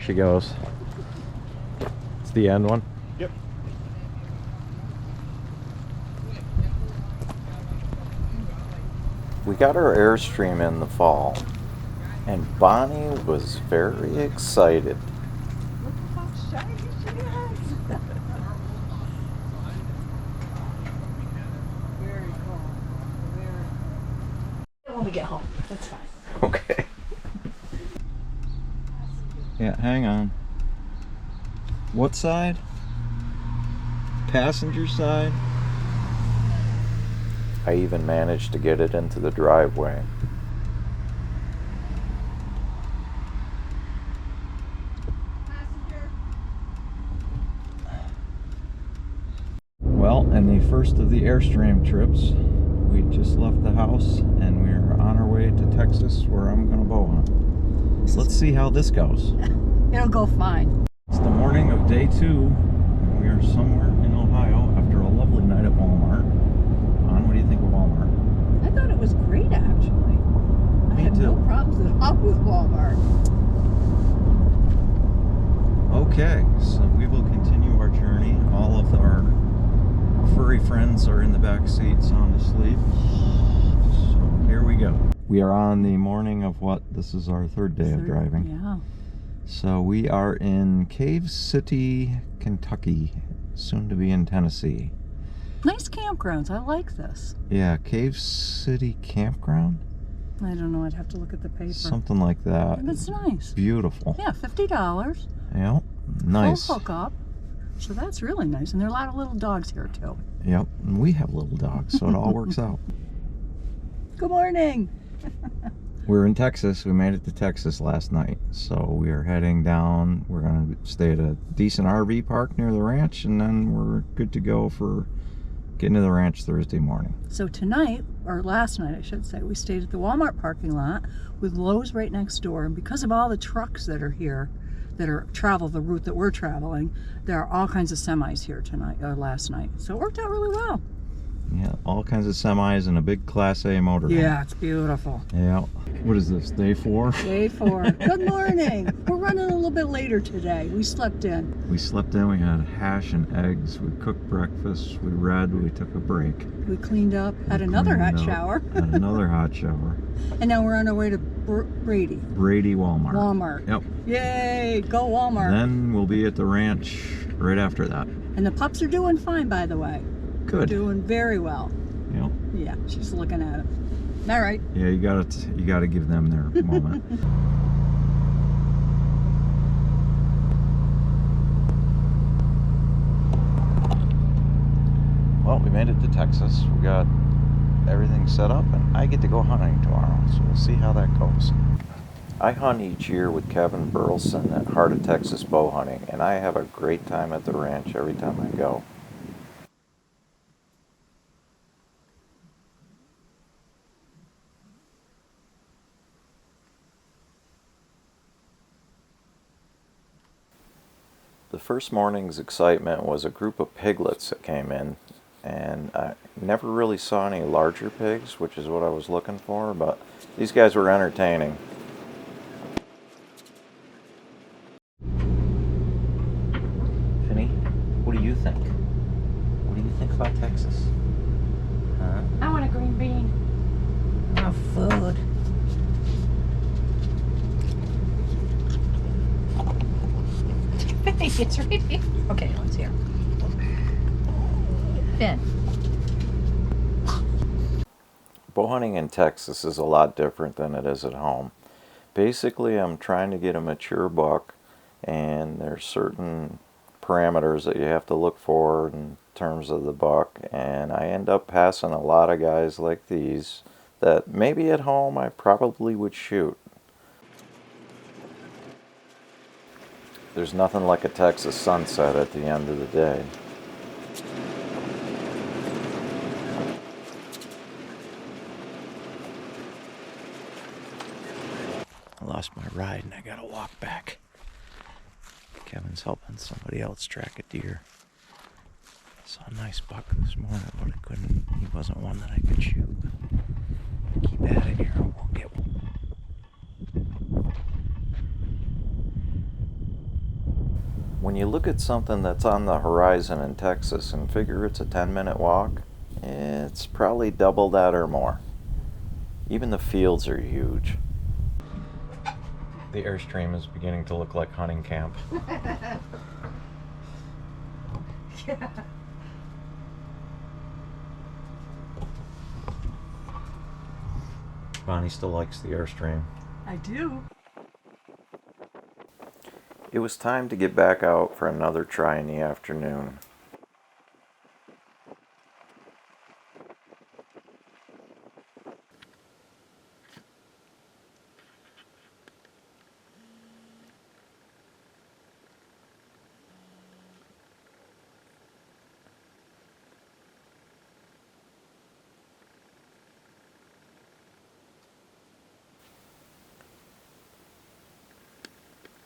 she goes. It's the end one. Yep. We got our Airstream in the fall, and Bonnie was very excited. Look how shiny she is. Very cool. When we get home, that's fine. Okay. Yeah, hang on. What side? Passenger side? I even managed to get it into the driveway. Well, and the first of the Airstream trips, we just left the house and we're on our way to Texas where I'm going to bow hunt. Let's see how this goes. It'll go fine. It's the morning of day 2, and we are somewhere in Ohio after a lovely night at Walmart. What do you think of Walmart? I thought it was great, actually. I had no problems at all with Walmart. Okay, so we will continue our journey. All of our furry friends are in the back seat, sound asleep. So here we go. We are on the morning of what? This is our third day of driving. Yeah. So we are in Cave City, Kentucky, soon to be in Tennessee. Nice campgrounds. I like this. Yeah, Cave City Campground? I don't know. I'd have to look at the paper. Something like that. But it's nice. Beautiful. Yeah, $50. Yep, nice. Full hookup. So that's really nice. And there are a lot of little dogs here, too. Yep, and we have little dogs, so it all works out. Good morning. We're in Texas. We made it to Texas last night. So we are heading down. We're going to stay at a decent RV park near the ranch, and then we're good to go for getting to the ranch Thursday morning. So tonight, or last night I should say, we stayed at the Walmart parking lot with Lowe's right next door. And because of all the trucks that are here, that are travel the route that we're traveling, there are all kinds of semis here tonight, or last night. So it worked out really well. Yeah, all kinds of semis and a big Class A motor. Yeah, it's beautiful. Yeah. What is this, day 4? Day 4. Good morning. We're running a little bit later today. We slept in. We slept in, we had hash and eggs, we cooked breakfast, we read, we took a break. We cleaned up, had another hot shower. Had another hot shower. And now we're on our way to Brady. Brady Walmart. Walmart. Yep. Yay, go Walmart. Then we'll be at the ranch right after that. And the pups are doing fine, by the way. Good. Doing very well. Yep. Yeah, she's looking at it. All right. Yeah, you gotta give them their moment. Well, we made it to Texas. We got everything set up, and I get to go hunting tomorrow, so we'll see how that goes. I hunt each year with Kevin Burleson at Heart of Texas Bow Hunting, and I have a great time at the ranch every time I go. The first morning's excitement was a group of piglets that came in, and I never really saw any larger pigs, which is what I was looking for, but these guys were entertaining. Finny, what do you think? What do you think about Texas? Huh? I want a green bean. Oh, food. It's right here. Okay, let's hear. Finn. Bow hunting in Texas is a lot different than it is at home. Basically, I'm trying to get a mature buck, and there's certain parameters that you have to look for in terms of the buck, and I end up passing a lot of guys like these that maybe at home I probably would shoot. There's nothing like a Texas sunset at the end of the day. I lost my ride and I gotta walk back. Kevin's helping somebody else track a deer. Saw a nice buck this morning, but he wasn't one that I could shoot. Keep at it here, I won't get one. you look at something that's on the horizon in Texas and figure it's a 10-minute walk, it's probably double that or more. Even the fields are huge. The Airstream is beginning to look like hunting camp. Yeah. Bonnie still likes the Airstream. I do. It was time to get back out for another try in the afternoon.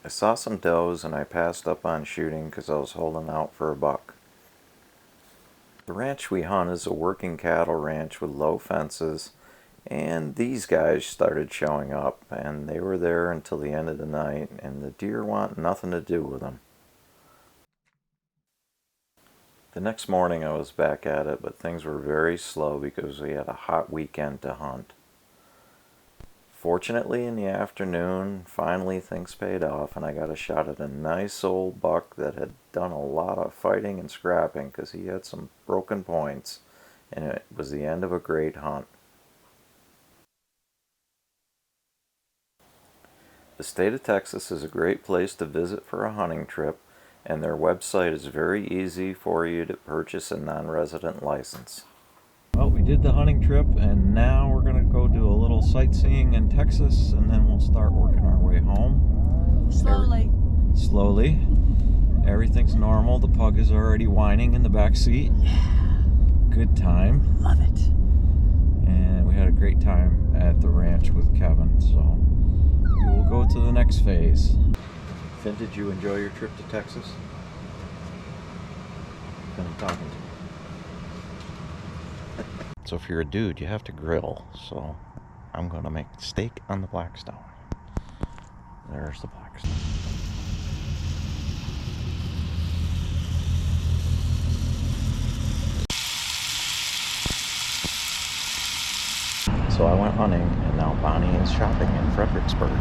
I saw some does and I passed up on shooting because I was holding out for a buck. The ranch we hunt is a working cattle ranch with low fences, and these guys started showing up, and they were there until the end of the night, and the deer want nothing to do with them. The next morning I was back at it, but things were very slow because we had a hot weekend to hunt. Fortunately, in the afternoon, finally things paid off, and I got a shot at a nice old buck that had done a lot of fighting and scrapping because he had some broken points, and it was the end of a great hunt. The state of Texas is a great place to visit for a hunting trip, and their website is very easy for you to purchase a non-resident license. Well, we did the hunting trip, and now we're going to go do a little sightseeing in Texas, and then we'll start working our way home. Slowly. Slowly. Everything's normal. The pug is already whining in the back seat. Good time. Love it. And we had a great time at the ranch with Kevin, so we will go to the next phase. Finn, did you enjoy your trip to Texas? Finn, I'm talking to you. So if you're a dude, you have to grill. So I'm going to make steak on the Blackstone. There's the Blackstone. So I went hunting, and now Bonnie is shopping in Fredericksburg.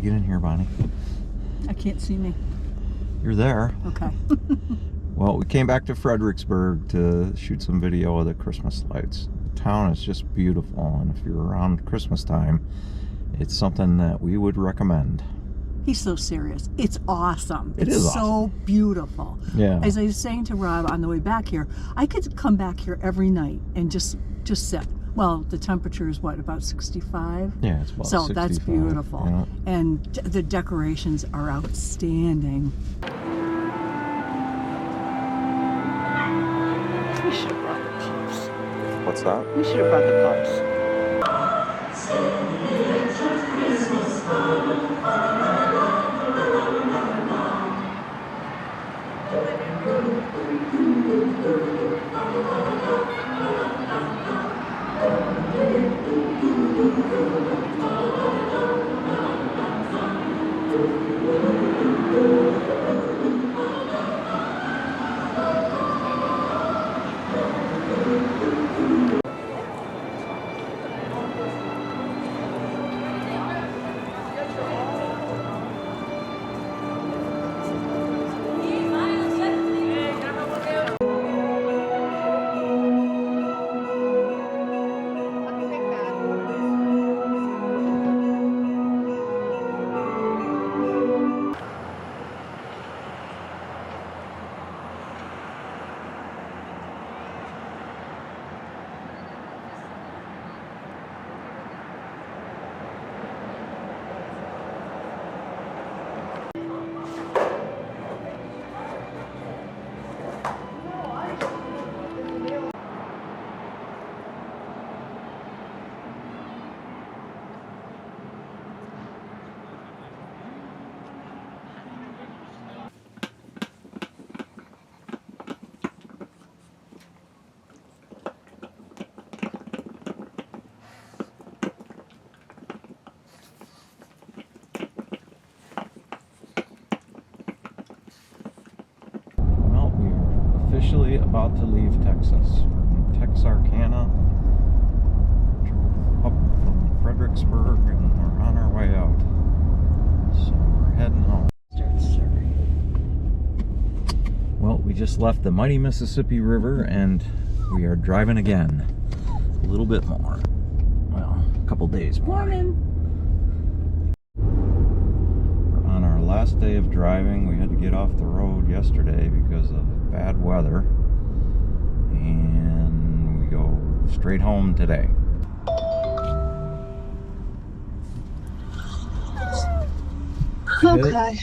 Get in here, Bonnie. I can't see me. You're there. Okay. Well, we came back to Fredericksburg to shoot some video of the Christmas lights. The town is just beautiful, and if you're around Christmas time, it's something that we would recommend. He's so serious. It's awesome. It it's is so awesome. Beautiful. Yeah. As I was saying to Rob on the way back here, I could come back here every night and just sit. Well, the temperature is what, about 65? Yeah, it's about 65. So that's beautiful. Yeah. And the decorations are outstanding. We should have brought the pups. What's that? We should have brought the pups. officially about to leave Texas. We're in Texarkana. Drove up from Fredericksburg and we're on our way out. So we're heading home. Well, we just left the mighty Mississippi River and we are driving again. A little bit more. Well, a couple days more. Morning. We're on our last day of driving. We had to get off the road yesterday because of bad weather. And we go straight home today. Okay.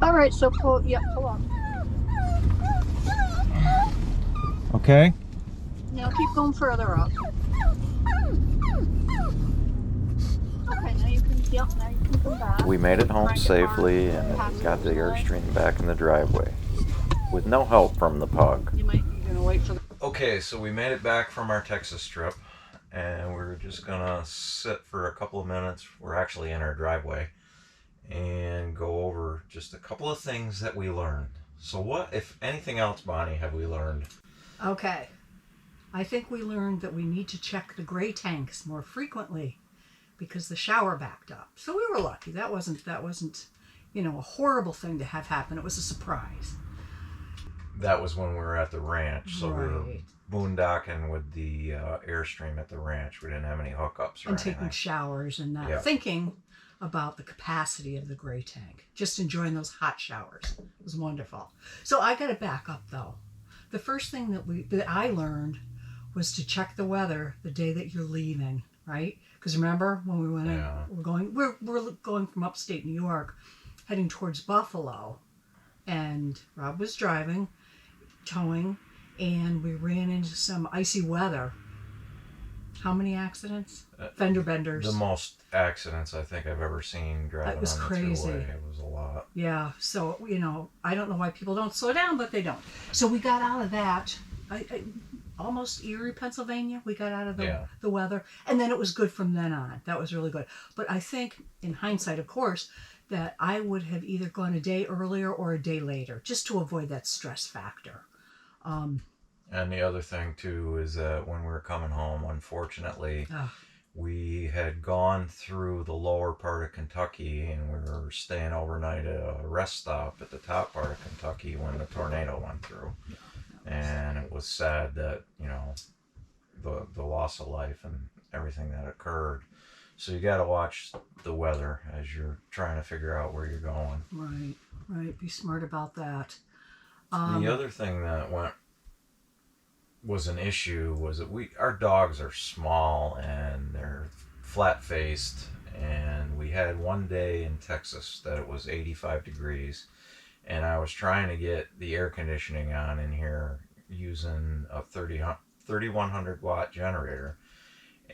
All right, so pull on. Okay? Now keep going further up. Okay, now you can come back. We made it home safely and got the Airstream back in the driveway with no help from the pug. You're gonna wait for the... Okay, so we made it back from our Texas trip and we're just gonna sit for a couple of minutes. We're actually in our driveway and go over just a couple of things that we learned. So what, if anything else, Bonnie, have we learned? Okay. I think we learned that we need to check the gray tanks more frequently because the shower backed up. So we were lucky. That wasn't, you know, a horrible thing to have happen. It was a surprise. That was when we were at the ranch. So we were Right. boondocking with the Airstream at the ranch. We didn't have any hookups or And anything. taking showers and not Yeah. thinking about the capacity of the gray tank. Just enjoying those hot showers. It was wonderful. So I got to back up though. The first thing that I learned was to check the weather the day that you're leaving, right? Because remember when we went Yeah. in, we're going from upstate New York, heading towards Buffalo, and Rob was driving, towing, and we ran into some icy weather. How many accidents? Fender benders. The most accidents I think I've ever seen driving That was on the crazy. thruway. It was a lot. Yeah, so, you know, I don't know why people don't slow down, but they don't. So we got out of that, almost Erie, Pennsylvania. We got out of the weather, and then it was good from then on. That was really good. But I think, in hindsight, of course, that I would have either gone a day earlier or a day later, just to avoid that stress factor. And the other thing too is that when we were coming home, unfortunately, we had gone through the lower part of Kentucky and we were staying overnight at a rest stop at the top part of Kentucky when the tornado went through. And it was sad that, you know, the loss of life and everything that occurred. So you got to watch the weather as you're trying to figure out where you're going. Right. Be smart about that. The other thing that was an issue was that our dogs are small and they're flat faced, and we had one day in Texas that it was 85 degrees and I was trying to get the air conditioning on in here using a 3100 watt generator,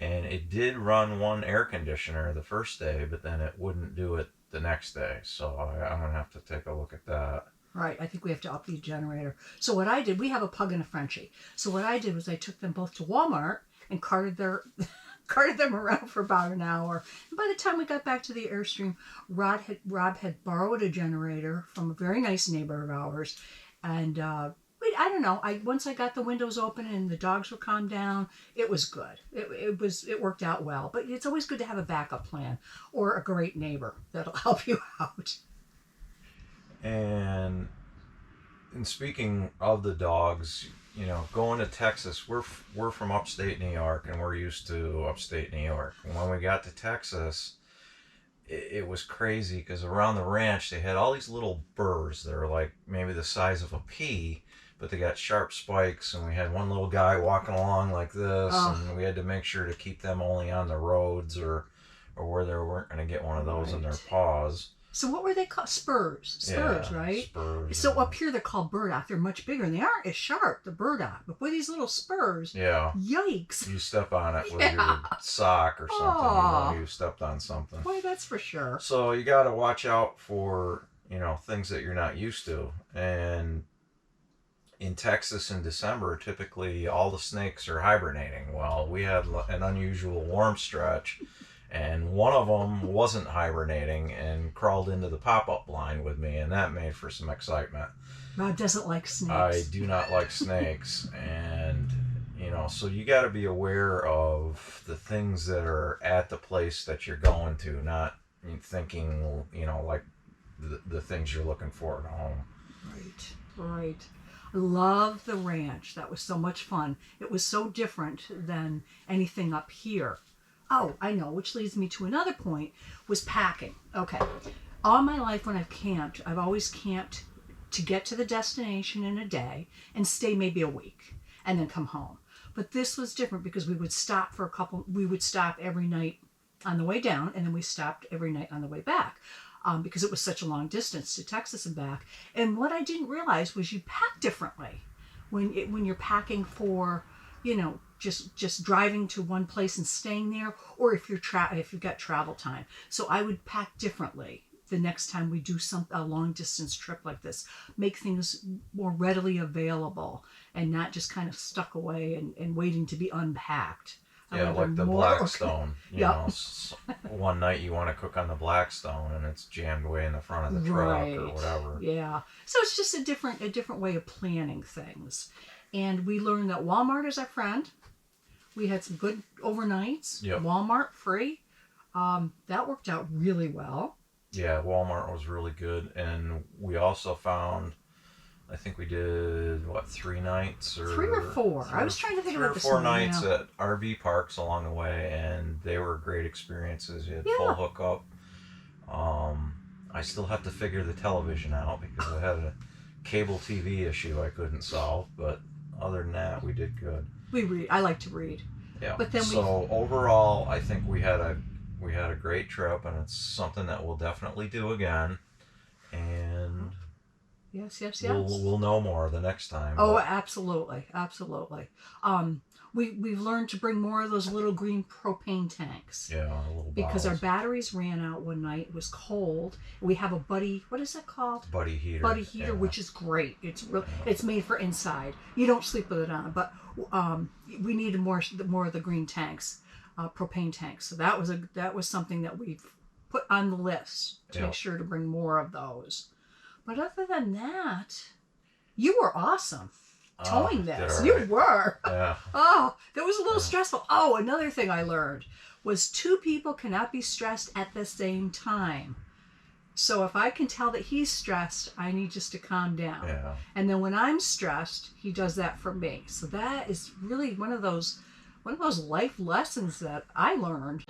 and it did run one air conditioner the first day, but then it wouldn't do it the next day. So I'm gonna have to take a look at that. Right, I think we have to up the generator. So what I did, we have a pug and a Frenchie. So what I did was I took them both to Walmart and carted them around for about an hour. And by the time we got back to the Airstream, Rob had borrowed a generator from a very nice neighbor of ours. And I don't know, once I got the windows open and the dogs were calmed down, it was good. It worked out well. But it's always good to have a backup plan or a great neighbor that'll help you out. And speaking of the dogs, you know, going to Texas, we're from upstate New York and we're used to upstate New York. And when we got to Texas, it was crazy because around the ranch they had all these little burrs that are like maybe the size of a pea, but they got sharp spikes, and we had one little guy walking along like this, and we had to make sure to keep them only on the roads or where they weren't going to get one of those in their paws. So what were they called? Spurs, right? Spurs. So up here they're called burdock. They're much bigger, and they aren't as sharp, the burdock. But boy, these little spurs, yikes. You step on it with your sock or something. You know you stepped on something. Boy, that's for sure. So you got to watch out for, you know, things that you're not used to. And in Texas in December, typically all the snakes are hibernating. Well, we had an unusual warm stretch, and one of them wasn't hibernating and crawled into the pop-up blind with me, and that made for some excitement. Rob doesn't like snakes. I do not like snakes, and so you got to be aware of the things that are at the place that you're going to, not thinking, like the things you're looking for at home. Right. I love the ranch. That was so much fun. It was so different than anything up here. Oh, I know, which leads me to another point, was packing. Okay. All my life when I've camped, I've always camped to get to the destination in a day and stay maybe a week and then come home. But this was different because we would stop every night on the way down, and then we stopped every night on the way back. Because it was such a long distance to Texas and back. And what I didn't realize was you pack differently when you're packing for, just driving to one place and staying there, or if you've got travel time. So I would pack differently the next time we do a long distance trip like this, make things more readily available and not just kind of stuck away and waiting to be unpacked. Yeah, like the Blackstone. One night you want to cook on the Blackstone and it's jammed way in the front of the truck or whatever. Yeah. So it's just a different way of planning things. And we learned that Walmart is our friend. We had some good overnights. Yep. Walmart free. That worked out really well. Yeah, Walmart was really good. And we also found, I think we did, 3 nights? 3 or 4. I was trying to think about this. 3 or 4 nights at RV parks along the way, and they were great experiences. You had full hookup. I still have to figure the television out because I had a cable TV issue I couldn't solve, but other than that, we did good. We read. I like to read. Yeah. But then overall, I think we had a great trip, and it's something that we'll definitely do again. And yes. We'll know more the next time. Oh, absolutely. We've learned to bring more of those little green propane tanks. Yeah, little because bottles. our batteries ran out one night. It was cold. We have a buddy. What is that called? Buddy heater. Yeah. Which is great. It's made for inside. You don't sleep with it on, but we needed more of the green tanks, propane tanks. So that was something that we've put on the list to make sure to bring more of those. But other than that, you were awesome towing this. Right. You were. Yeah. Oh, that was a little stressful. Oh, another thing I learned was 2 people cannot be stressed at the same time. So if I can tell that he's stressed, I need just to calm down. Yeah. And then when I'm stressed, he does that for me. So that is really one of those life lessons that I learned.